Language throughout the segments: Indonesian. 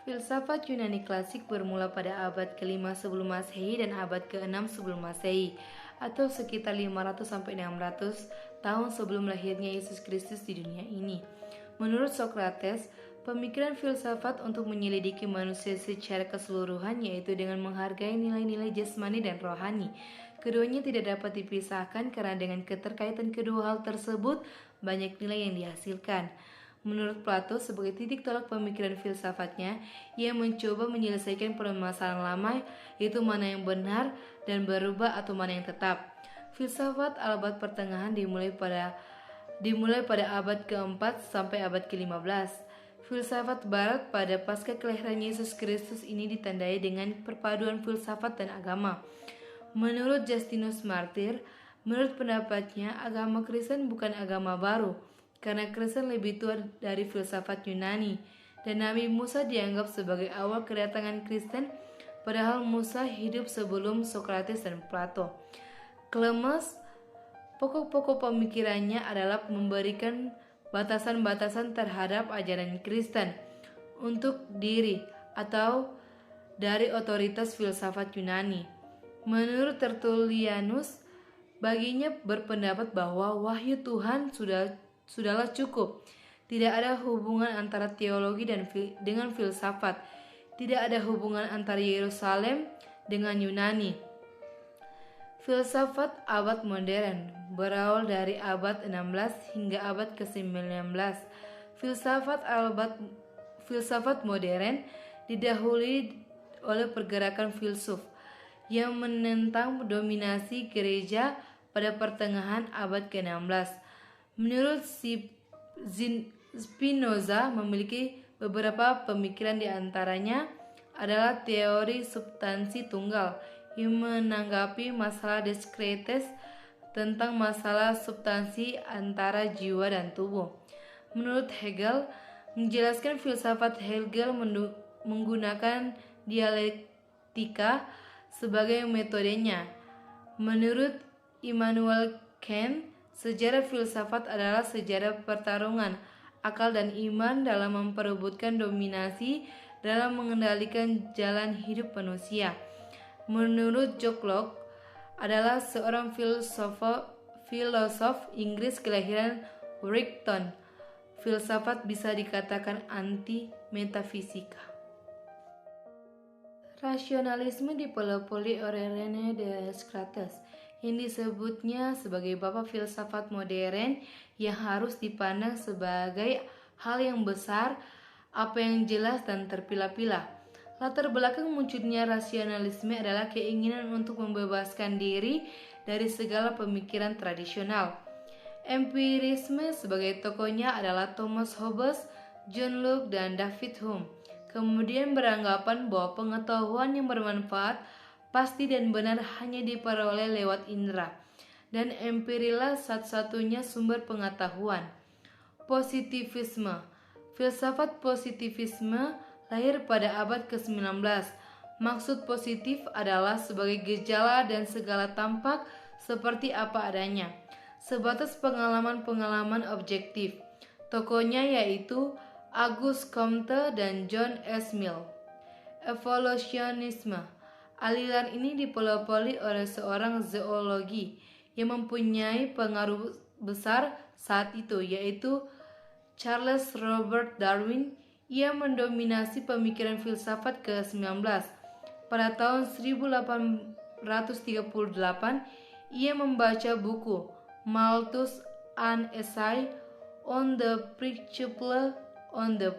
Filsafat Yunani klasik bermula pada abad ke-5 sebelum Masehi dan abad ke-6 sebelum Masehi, atau sekitar 500-600 tahun sebelum lahirnya Yesus Kristus di dunia ini. Menurut Socrates, pemikiran filsafat untuk menyelidiki manusia secara keseluruhan yaitu dengan menghargai nilai-nilai jasmani dan rohani. Keduanya tidak dapat dipisahkan karena dengan keterkaitan kedua hal tersebut banyak nilai yang dihasilkan. Menurut Plato, sebagai titik tolak pemikiran filsafatnya, ia mencoba menyelesaikan permasalahan lama, yaitu mana yang benar dan berubah atau mana yang tetap. Filsafat abad pertengahan dimulai pada abad ke-4 sampai abad ke-15. Filsafat barat pada pasca kelahiran Yesus Kristus ini ditandai dengan perpaduan filsafat dan agama. Menurut Justinus Martyr, menurut pendapatnya agama Kristen bukan agama baru, karena Kristen lebih tua dari filsafat Yunani, dan Nabi Musa dianggap sebagai awal kedatangan Kristen, padahal Musa hidup sebelum Socrates dan Plato. Clemens, pokok-pokok pemikirannya adalah memberikan batasan-batasan terhadap ajaran Kristen untuk diri atau dari otoritas filsafat Yunani. Menurut Tertullianus, baginya berpendapat bahwa wahyu Tuhan sudahlah cukup. Tidak ada hubungan antara teologi dengan filsafat. Tidak ada hubungan antara Yerusalem dengan Yunani. Filsafat abad modern berawal dari abad 16 hingga abad ke-19. Filsafat modern didahului oleh pergerakan filsuf yang menentang dominasi gereja pada pertengahan abad ke-16. Menurut Spinoza memiliki beberapa pemikiran, di antaranya adalah teori substansi tunggal yang menanggapi masalah Descartes tentang masalah substansi antara jiwa dan tubuh. Menurut Hegel, menjelaskan filsafat Hegel menggunakan dialektika sebagai metodenya. Menurut Immanuel Kant, sejarah filsafat adalah sejarah pertarungan akal dan iman dalam memperebutkan dominasi dalam mengendalikan jalan hidup manusia. Menurut John Locke, adalah seorang filosof Inggris kelahiran Brighton. Filsafat bisa dikatakan anti-metafisika. Rasionalisme dipelopori oleh René Descartes, yang disebutnya sebagai bapak filsafat modern, yang harus dipandang sebagai hal yang besar, apa yang jelas dan terpilah-pilah. Latar belakang munculnya rasionalisme adalah keinginan untuk membebaskan diri dari segala pemikiran tradisional. Empirisme sebagai tokohnya adalah Thomas Hobbes, John Locke, dan David Hume. Kemudian beranggapan bahwa pengetahuan yang bermanfaat, pasti dan benar hanya diperoleh lewat indera, dan empirilah satu-satunya sumber pengetahuan. Positivisme. Filsafat positivisme lahir pada abad ke-19. Maksud positif adalah sebagai gejala dan segala tampak seperti apa adanya, sebatas pengalaman-pengalaman objektif. Tokohnya yaitu Auguste Comte dan John S. Mill. Evolusionisme. Aliran ini dipelopori oleh seorang zoologi yang mempunyai pengaruh besar saat itu, yaitu Charles Robert Darwin. Ia mendominasi pemikiran filsafat ke-19. Pada tahun 1838, ia membaca buku Malthus An Essay on the Principle on the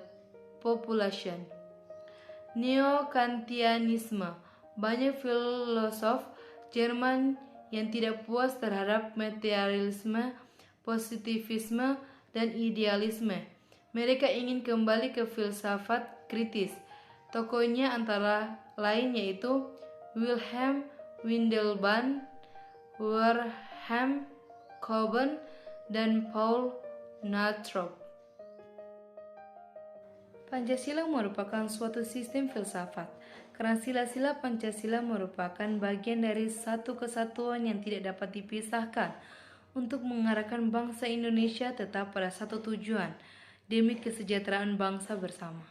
Population. Neo-Kantianisme. Banyak filosof Jerman yang tidak puas terhadap materialisme, positivisme, dan idealisme. Mereka ingin kembali ke filsafat kritis. Tokohnya antara lain yaitu Wilhelm Windelband, Wilhelm Coben, dan Paul Northrop. Pancasila merupakan suatu sistem filsafat, karena sila-sila Pancasila merupakan bagian dari satu kesatuan yang tidak dapat dipisahkan untuk mengarahkan bangsa Indonesia tetap pada satu tujuan, demi kesejahteraan bangsa bersama.